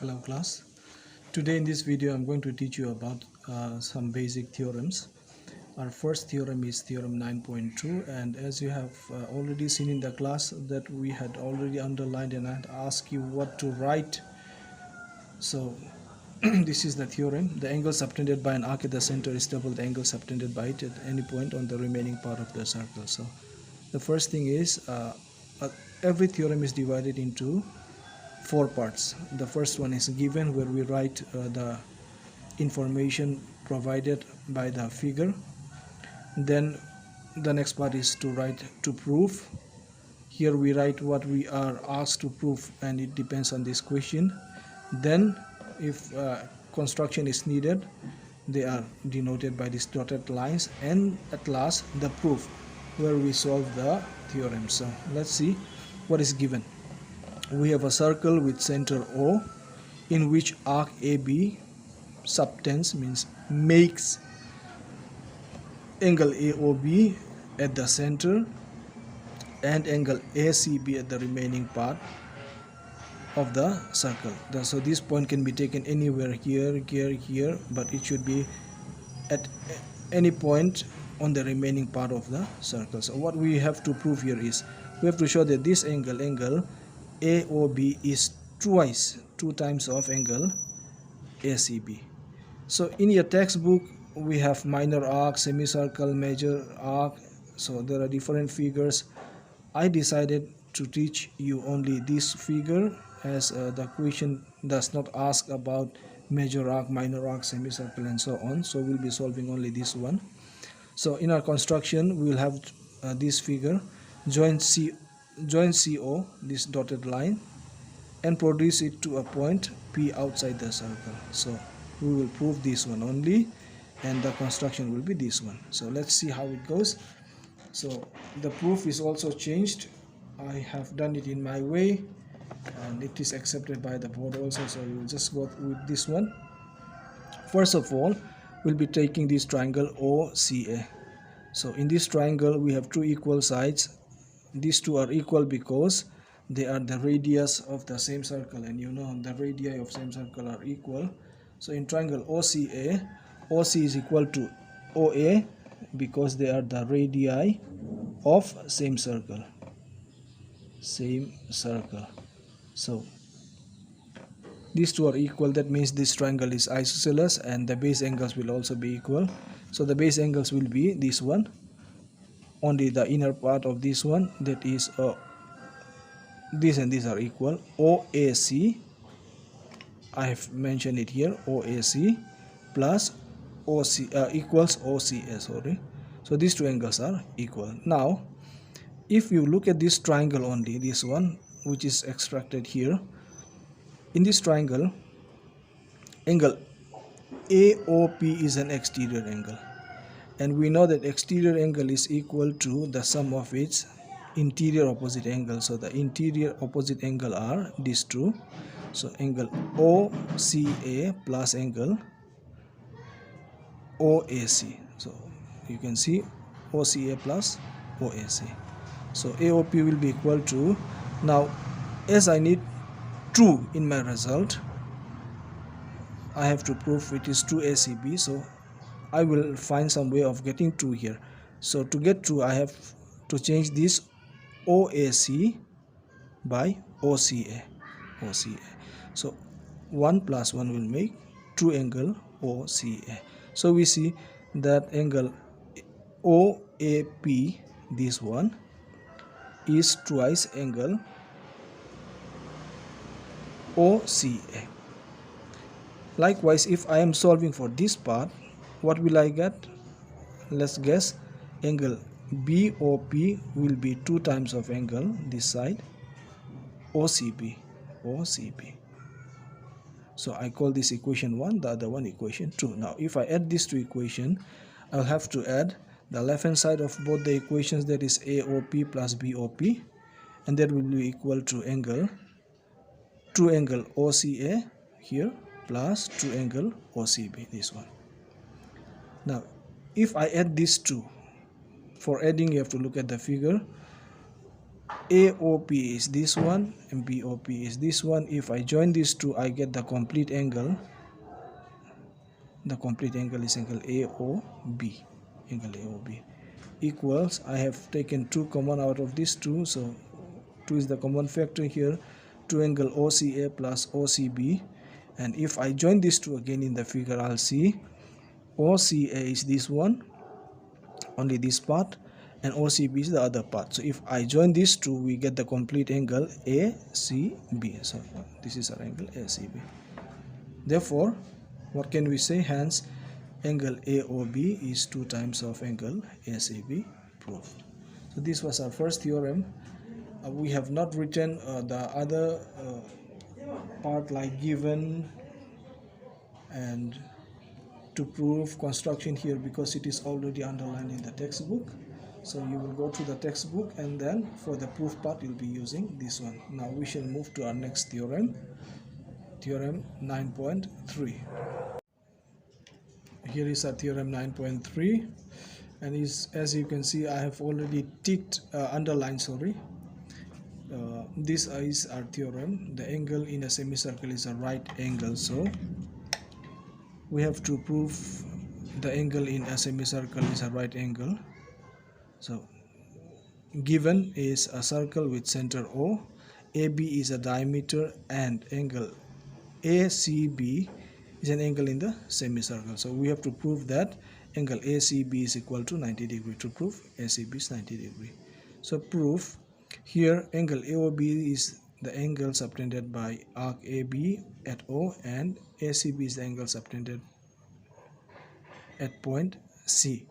Hello class. Today in this video I'm going to teach you about some basic theorems. Our first theorem is theorem 9.2, and as you have already seen in the class that we had already underlined and I had asked you what to write. So this is the theorem. The angle subtended by an arc at the center is double the angle subtended by it at any point on the remaining part of the circle. So the first thing is every theorem is divided into four parts. The first one is given, where we write the information provided by the figure. Then the next part is to write to prove. Here we write what we are asked to prove, and it depends on this question. Then if construction is needed, they are denoted by these dotted lines, and at last the proof, where we solve the theorem. So let's see what is given. We have a circle with center O, in which arc AB subtends, means makes angle AOB at the center and angle ACB at the remaining part of the circle. So this point can be taken anywhere, here, but it should be at any point on the remaining part of the circle. So what we have to prove here is we have to show that this angle AOB is two times of angle ACB. So in your textbook we have minor arc, semicircle, major arc, so there are different figures. I decided to teach you only this figure, as the question does not ask about major arc, minor arc, semicircle and so on, so we'll be solving only this one. So in our construction we will have this figure, join CO, this dotted line, and produce it to a point P outside the circle. So we will prove this one only, and the construction will be this one. So let's see how it goes. So the proof is also changed. I have done it in my way, and it is accepted by the board also, so we will just go with this one. First of all, we'll be taking this triangle OCA. So in this triangle we have two equal sides. These two are equal because they are the radius of the same circle, and you know the radii of same circle are equal. So in triangle OCA, OC is equal to OA because they are the radii of same circle. So these two are equal. That means this triangle is isosceles, and the base angles will also be equal. So the base angles will be this one, only the inner part of this one, that is this and these are equal. OAC, I have mentioned it here, OAC plus OC equals OCA, sorry. So these two angles are equal. Now if you look at this triangle only, this one which is extracted here, in this triangle angle AOP is an exterior angle, and we know that exterior angle is equal to the sum of its interior opposite angle. So the interior opposite angle are these two. So angle OCA plus angle OAC. So you can see OCA plus OAC. So AOP will be equal to, now as I need 2 in my result, I have to prove it is 2 ACB, so I will find some way of getting 2 here. So to get 2, I have to change this OAC by OCA. So 1 plus 1 will make 2 angle OCA. So we see that angle OAP, this one, is twice angle OCA. Likewise, if I am solving for this part, what will I get? Let's guess. Angle BOP will be 2 times of angle this side OCB. So I call this equation 1, the other one equation 2. Now if I add these two equations, I'll have to add the left hand side of both the equations, that is AOP plus BOP, and that will be equal to angle 2 angle OCA here plus 2 angle OCB, this one. Now if I add these two, for adding you have to look at the figure. AOP is this one and BOP is this one. If I join these two, I get the complete angle. The complete angle is angle AOB. Angle AOB equals, I have taken 2 common out of these two, so 2 is the common factor here, 2 angle OCA plus OCB. And if I join these two again in the figure, I'll see OCA is this one, only this part, and OCB is the other part. So if I join these two, we get the complete angle ACB. So this is our angle ACB. Therefore, what can we say? Hence, angle AOB is 2 times of angle ACB proved. So this was our first theorem. We have not written the other part like given and to prove construction here because it is already underlined in the textbook. So you will go to the textbook and then for the proof part you'll be using this one. Now we shall move to our next theorem, Theorem 9.3. Here is our Theorem 9.3, and as you can see, I have already underlined, this is our theorem. The angle in a semicircle is a right angle, so we have to prove the angle in a semicircle is a right angle. So given is a circle with center O, AB is a diameter, and angle ACB is an angle in the semicircle. So we have to prove that angle ACB is equal to 90 degree. To prove ACB is 90 degree. So proof here, angle AOB is the angle subtended by arc AB at O, and ACB is the angle subtended at point C.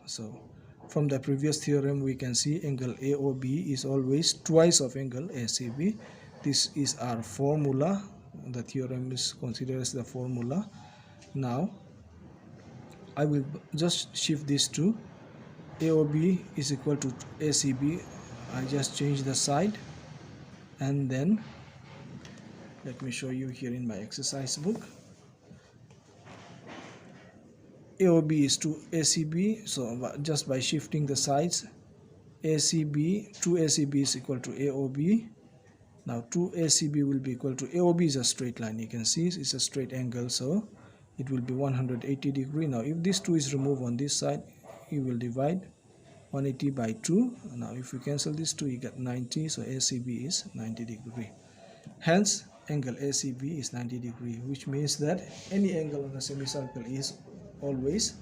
So from the previous theorem we can see angle AOB is always twice of angle ACB. This is our formula. The theorem is considered as the formula. Now I will just shift this to AOB is equal to ACB. I just change the side, and then let me show you here in my exercise book. AOB is to ACB, so just by shifting the sides, ACB to ACB is equal to AOB. Now 2ACB will be equal to AOB is a straight line. You can see it's a straight angle, so it will be 180 degree. Now if this 2 is removed on this side, you will divide 180 by 2. Now if you cancel this 2, you get 90, so ACB is 90 degree. Hence angle ACB is 90 degree, which means that any angle on a semicircle is always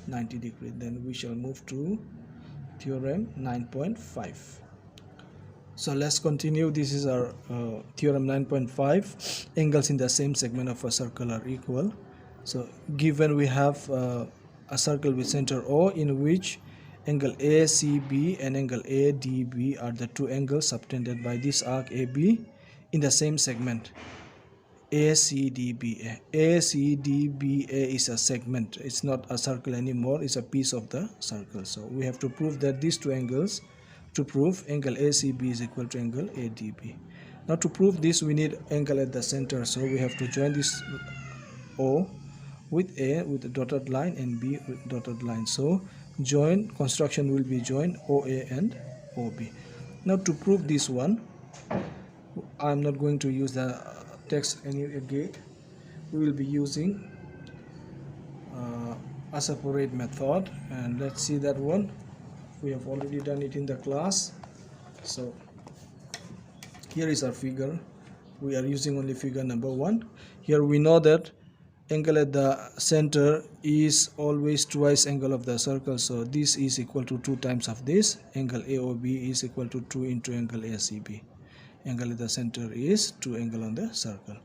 90 degree. Then we shall move to Theorem 9.5. So let's continue. This is our Theorem 9.5. Angles in the same segment of a circle are equal. So given we have a circle with center O in which angle ACB and angle ADB are the 2 angles subtended by this arc AB in the same segment ACDBA. ACDBA is a segment. It's not a circle anymore. It's a piece of the circle. So we have to prove that these 2 angles, to prove angle ACB is equal to angle ADB. Now to prove this we need angle at the center, so we have to join this O with A with a dotted line and B with dotted line. So construction will be join OA and OB. Now to prove this one, I'm not going to use the text again. We will be using a separate method, and let's see that one. We have already done it in the class. So here is our figure. We are using only figure number 1. Here we know that angle at the center is always twice angle of the circle, so this is equal to 2 times of this. Angle AOB is equal to 2 into angle ACB. Angle at the center is 2 angle on the circle.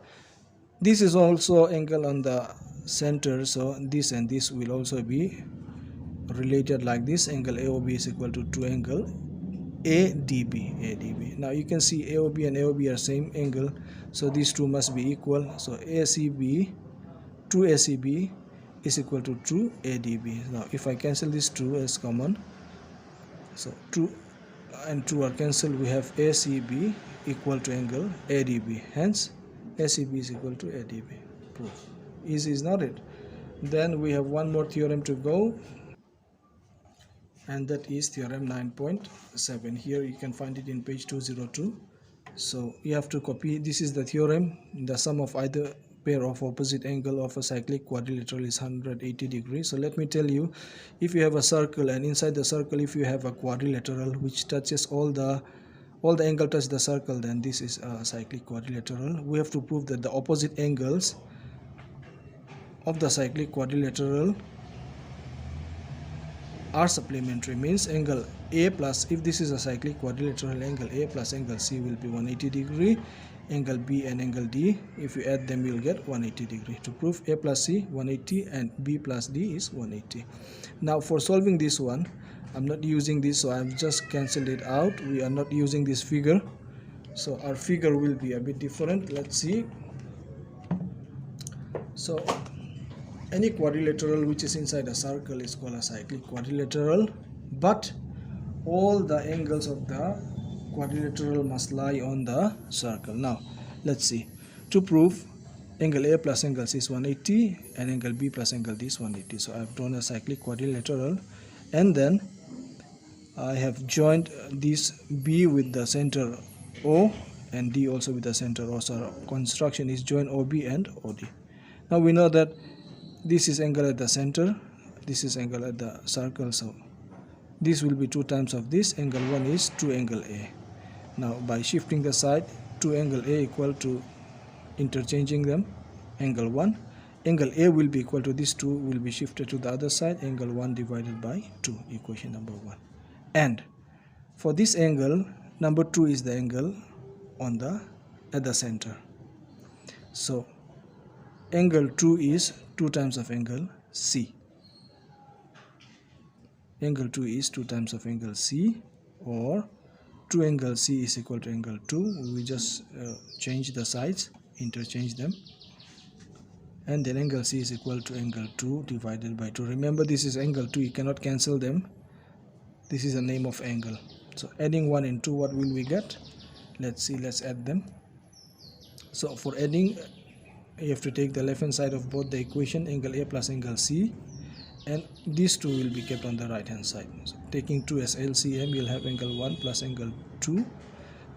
This is also angle on the center, so this and this will also be related like this. Angle AOB is equal to 2 angle ADB. Now you can see AOB and AOB are same angle, so these 2 must be equal. So ACB, 2ACB is equal to 2ADB. Now if I cancel this 2 as common, so 2 and 2 are cancelled, we have ACB equal to angle ADB. Hence ACB is equal to ADB. Proof. Easy, is not it? Then we have one more theorem to go. and that is theorem 9.7. Here you can find it in page 202. So you have to copy. This is the theorem. The sum of either pair of opposite angle of a cyclic quadrilateral is 180 degrees. So let me tell you, if you have a circle and inside the circle if you have a quadrilateral which touches all the angle touch the circle, then this is a cyclic quadrilateral. We have to prove that the opposite angles of the cyclic quadrilateral are supplementary, means angle A plus, if this is a cyclic quadrilateral, angle A plus angle C will be 180 degree, angle B and angle D, if you add them you will get 180 degree. To prove A plus C 180 and B plus D is 180. Now for solving this one, I'm not using this, so I've just cancelled it out. We are not using this figure, so our figure will be a bit different. Let's see. So any quadrilateral which is inside a circle is called a cyclic quadrilateral, but all the angles of the quadrilateral must lie on the circle. Now let's see. To prove, angle A plus angle C is 180 and angle B plus angle D is 180. So I have drawn a cyclic quadrilateral, and then I have joined this B with the center O and D also with the center O. So our construction is join OB and OD. Now we know that this is angle at the center, this is angle at the circle, so this will be 2 times of this. Angle 1 is 2 angle A. Now by shifting the side, 2 angle A equal to, interchanging them, angle 1, angle A will be equal to this 2 will be shifted to the other side, angle 1 divided by 2, equation number 1. And for this angle, number 2 is the angle on the at the center. So angle 2 is 2 times of angle C. Angle 2 is 2 times of angle C, or 2 angle C is equal to angle 2. We just change the sides, interchange them, and then angle C is equal to angle 2 divided by 2. Remember, this is angle 2, you cannot cancel them. This is the name of angle. So adding 1 and 2, what will we get? Let's see, let's add them. So for adding, you have to take the left hand side of both the equation, angle A plus angle C, and these 2 will be kept on the right hand side. So taking 2 as LCM, you'll have angle 1 plus angle 2.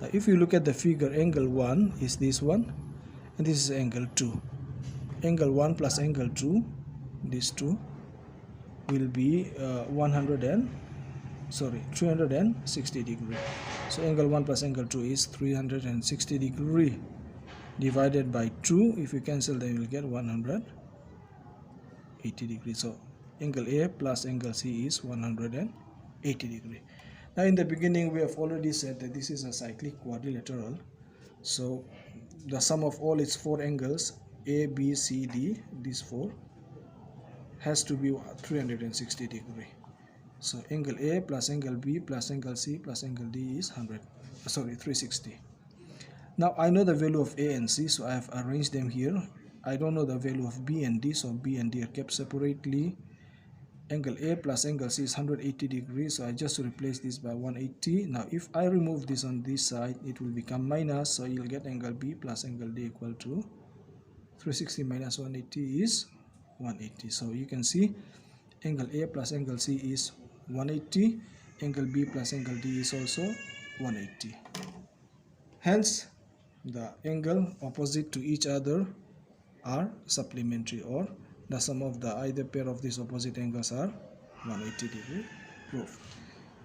Now if you look at the figure, angle 1 is this one and this is angle 2. Angle 1 plus angle 2, these 2 will be 360 degree. So angle 1 plus angle 2 is 360 degree divided by 2. If you cancel, then you will get 180 degrees. So angle A plus angle C is 180 degree. Now in the beginning we have already said that this is a cyclic quadrilateral, so the sum of all its 4 angles A, B, C, D, these 4, has to be 360 degree. So angle A plus angle B plus angle C plus angle D is 360. Now I know the value of A and C, so I have arranged them here. I don't know the value of B and D, so B and D are kept separately. Angle A plus angle C is 180 degrees, so I just replace this by 180. Now if I remove this on this side, it will become minus, so you'll get angle B plus angle D equal to 360 minus 180 is 180. So you can see angle A plus angle C is 180, angle B plus angle D is also 180. Hence the angle opposite to each other are supplementary, or the sum of the either pair of these opposite angles are 180 degree proof.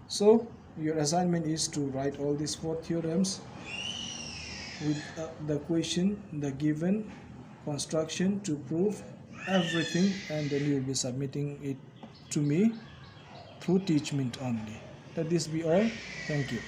So your assignment is to write all these 4 theorems with the question, the given construction to prove everything, and then you will be submitting it to me through Teachmint only. Let this be all. Thank you.